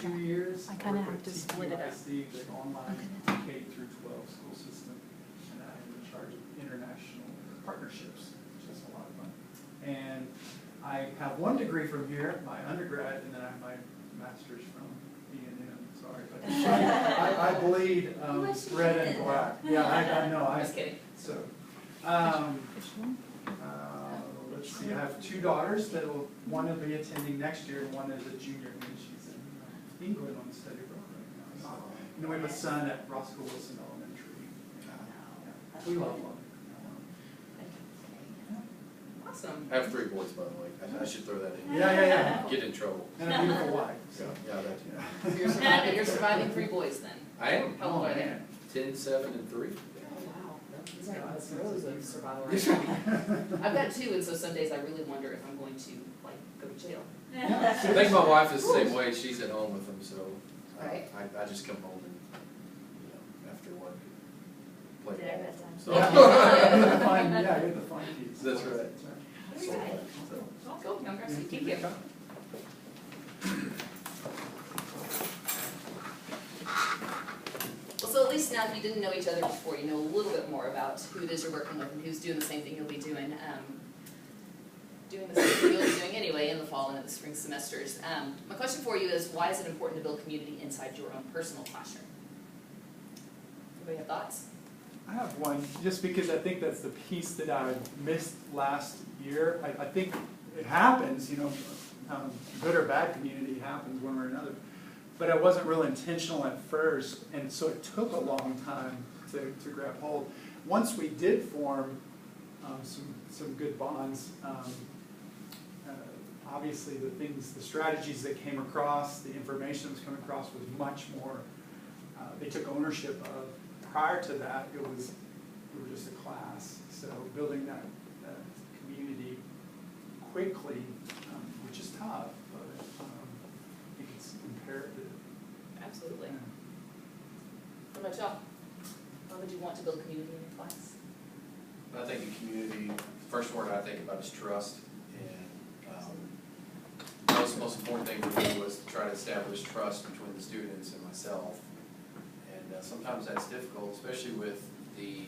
last 2 years. I kind of work have to with split it up. TTU, the online K through 12 school system, and I'm in charge of international partnerships, which is a lot of fun. And I have one degree from here, my undergrad, and then I have my master's from B&M. Sorry, but I bleed red and black. Yeah, I know. Just kidding. So, let's see. I have 2 daughters that one will be attending next year, and one is a junior, and she's in England on study abroad right now. And then we have a son at Roscoe Wilson Elementary. Yeah. We love them. Awesome. I have 3 boys, by the way. I should throw that in. Yeah. Get in trouble. And a beautiful wife. So. Yeah, that too. So you're surviving 3 boys then? I am. How old are they? 10, 7, and 3. Oh, wow. These are rows of survival. I've got 2, and so some days I really wonder if I'm going to, like, go to jail. Yeah. I think my wife is the same way. She's at home with them, so Right. I just come home and, after work, play Dinner ball. bedtime. So, Yeah, you're the fun piece. That's right. Very good. Cool. Congrats. Thank you. Well, so at least now if you didn't know each other before, you know a little bit more about who it is you're working with and who's doing the same thing you'll be doing. Doing the same thing you'll be doing anyway in the fall and in the spring semesters. My question for you is, why is it important to build community inside your own personal classroom? Anybody have thoughts? I have one, just because I think that's the piece that I missed last year. I think it happens, good or bad community happens one way or another. But I wasn't real intentional at first, and so it took a long time to grab hold. Once we did form some good bonds, obviously the strategies that came across, the information that was coming across was much more, they took ownership of. Prior to that, we were just a class. So building that community quickly, which is tough, but I think it's imperative. Absolutely. Yeah. What about y'all? Why would you want to build community in your class? I think a community, first word I think about is trust. And most important thing to me was to try to establish trust between the students and myself. And sometimes that's difficult, especially with the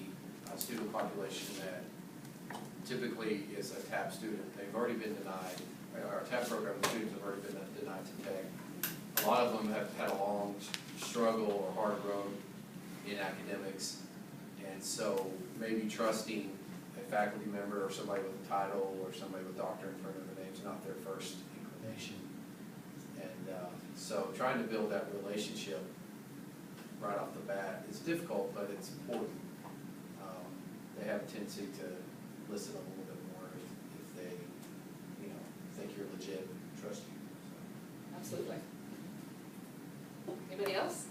student population that typically is a TAP student. They've already been denied, our TAP program, the students have already been denied to tech. A lot of them have had a long struggle or hard road in academics. And so maybe trusting a faculty member or somebody with a title or somebody with doctor in front of their name is not their first inclination. And so trying to build that relationship right off the bat is difficult, but it's important. They have a tendency to listen a little bit more if they, think you're legit and trust you. So. Absolutely. Anybody else?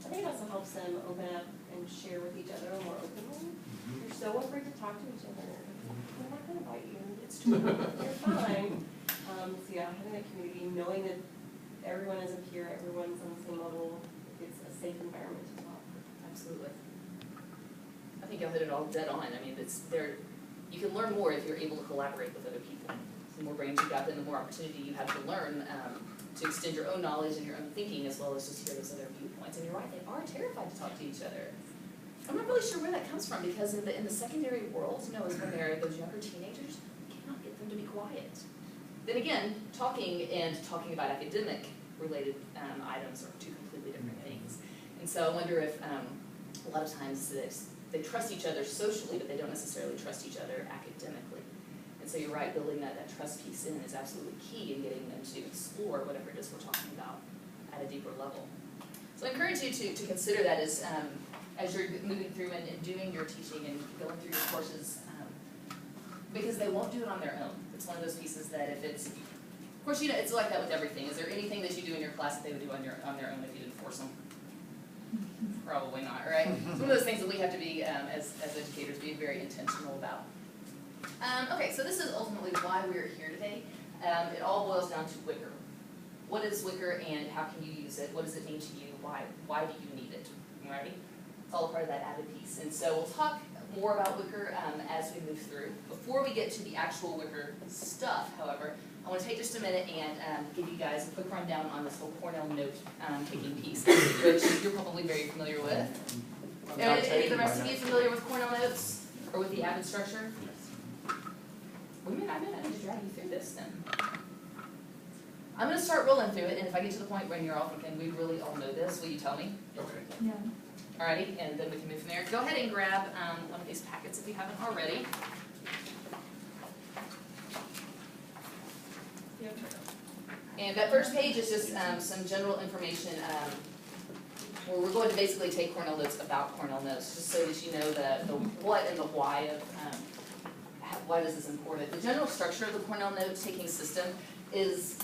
I think it also helps them open up and share with each other more openly. You're so afraid to talk to each other. I'm not going to bite you. It's true. You're fine. So yeah, having that community, knowing that everyone is a peer, everyone's on the same level, it's a safe environment to talk. Absolutely. I think you'll hit it all dead on. I mean, you can learn more if you're able to collaborate with other people. The more brains you got, then the more opportunity you have to learn to extend your own knowledge and your own thinking, as well as just hear those other viewpoints. And you're right, they are terrified to talk to each other. I'm not really sure where that comes from, because in the secondary world, is when they're those younger teenagers, you cannot get them to be quiet. Then again, talking about academic related items are 2 completely different things. And so I wonder if a lot of times they trust each other socially, but they don't necessarily trust each other academically. And so you're right, building that trust piece in is absolutely key in getting them to explore whatever it is we're talking about at a deeper level. So I encourage you to consider that as you're moving through and doing your teaching and going through your courses, because they won't do it on their own. It's one of those pieces that if it's, of course, it's like that with everything. Is there anything that you do in your class that they would do on their own if you didn't force them? Probably not, right? It's one of those things that we have to be, as educators, be very intentional about. Okay, so this is ultimately why we're here today. It all boils down to Wicker. What is Wicker and how can you use it? What does it mean to you? Why do you need it? Right? It's all a part of that AVID piece. And so we'll talk more about Wicker as we move through. Before we get to the actual Wicker stuff, however, I want to take just a minute and give you guys a quick rundown on this whole Cornell note taking piece, which you're probably very familiar with. I'm Are not any of taking the rest my of you notes. familiar with Cornell notes or with the AVID structure? I may need to drag you through this then. I'm going to start rolling through it, and if I get to the point when you're all thinking we really all know this, will you tell me? Okay. Yeah. Alrighty, and then we can move from there. Go ahead and grab one of these packets if you haven't already. And that first page is just some general information where we're going to basically take Cornell notes about Cornell notes, just so that you know the what and the why of why this is important. The general structure of the Cornell note-taking system is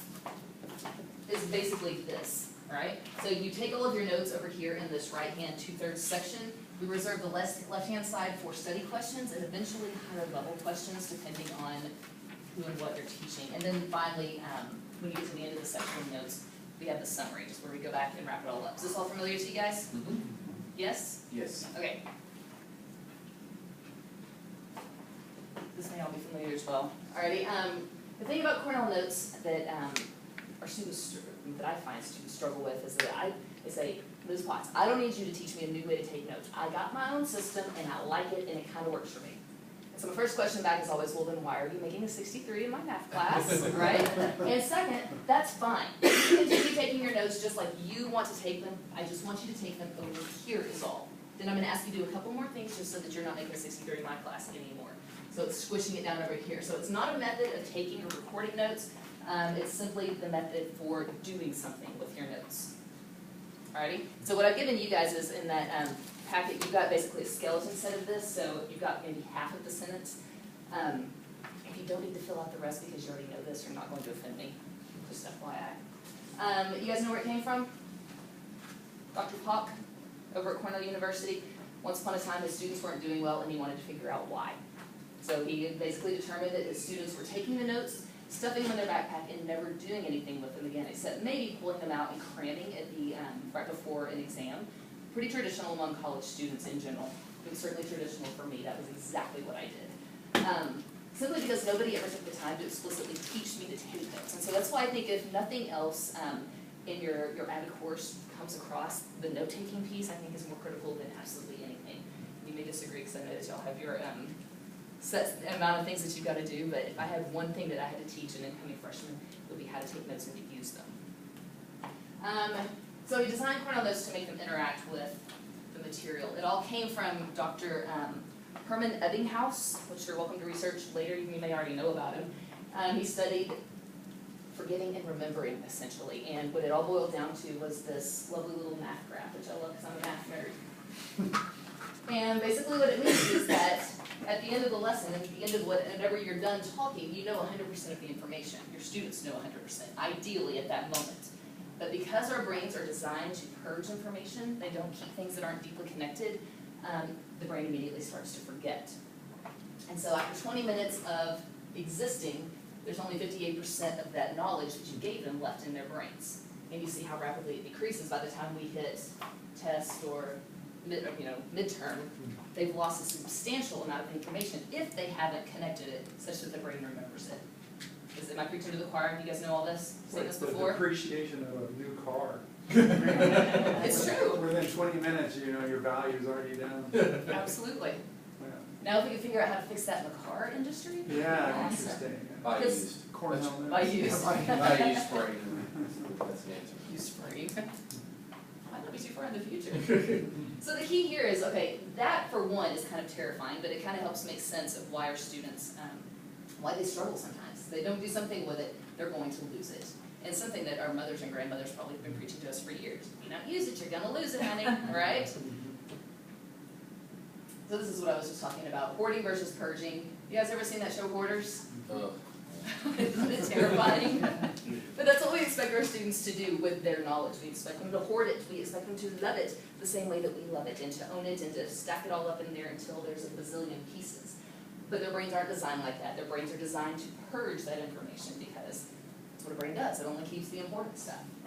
basically this, right? So you take all of your notes over here in this right-hand 2/3 section. We reserve the left-hand side for study questions and eventually higher-level questions depending on who and what you're teaching. And then finally, when you get to the end of the section of notes, we have the summary, just where we go back and wrap it all up. Is this all familiar to you guys? Mm-hmm. Yes? Yes. Okay. This may all be familiar as well. Alrighty, the thing about Cornell notes that our students, that I find students struggle with is that I say, Ms. Potts, I don't need you to teach me a new way to take notes. I got my own system and I like it and it kind of works for me. And so my first question back is always, well then why are you making a 63 in my math class, right? And second, that's fine. You can continue taking your notes just like you want to take them. I just want you to take them over here is all. Then I'm going to ask you to do a couple more things just so that you're not making a 63 in my class anymore. So it's squishing it down over here. So it's not a method of taking or recording notes. It's simply the method for doing something with your notes. Alrighty? So what I've given you guys is in that packet, you've got basically a skeleton set of this. So you've got maybe half of the sentence. If you don't need to fill out the rest because you already know this, you're not going to offend me. Just FYI. You guys know where it came from? Dr. Pock over at Cornell University. Once upon a time, his students weren't doing well and he wanted to figure out why. So he basically determined that his students were taking the notes, stuffing them in their backpack, and never doing anything with them again, except maybe pulling them out and cramming at the right before an exam. Pretty traditional among college students in general. It was certainly traditional for me. That was exactly what I did. Simply because nobody ever took the time to explicitly teach me to take notes. And so that's why I think if nothing else in your AVID course comes across, the note-taking piece I think is more critical than absolutely anything. You may disagree because I know that y'all have your set amount of things that you've got to do, but if I had one thing that I had to teach an incoming freshman, it would be how to take notes and to use them. So we designed Cornell notes to make them interact with the material. It all came from Dr. Herman Ebbinghaus, which you're welcome to research later. You may already know about him. He studied forgetting and remembering, essentially, and what it all boiled down to was this lovely little math graph, which I love because I'm a math nerd. And basically what it means is that at the end of the lesson, at the end of whenever you're done talking, you know 100% of the information. Your students know 100%, ideally at that moment. But because our brains are designed to purge information, they don't keep things that aren't deeply connected, the brain immediately starts to forget. And so after 20 minutes of existing, there's only 58% of that knowledge that you gave them left in their brains. And you see how rapidly it decreases by the time we hit test or midterm. They've lost a substantial amount of information if they haven't connected it such that the brain remembers it. Am I preaching to the choir? Do you guys know all this? Seen this before? The depreciation of a new car. It's true. Within 20 minutes, you know, your value's already down. Absolutely. Yeah. Now if we can figure out how to fix that in the car industry, Yeah, awesome. interesting. By Because- used. Cornell. By used. By used spraying. That's the answer. You spring. Might not be too far in the future. So the key here is, okay, that for one is kind of terrifying, but it kind of helps make sense of why our students, why they struggle sometimes. If they don't do something with it, they're going to lose it. And it's something that our mothers and grandmothers probably have been preaching to us for years. If you don't use it, you're gonna lose it, honey, right? So this is what I was just talking about, hoarding versus purging. You guys ever seen that show Hoarders? Ugh. Isn't it terrifying? But that's what we expect our students to do with their knowledge. We expect them to hoard it. We expect them to love it the same way that we love it, and to own it, and to stack it all up in there until there's a bazillion pieces. But their brains aren't designed like that. Their brains are designed to purge that information because that's what a brain does. It only keeps the important stuff.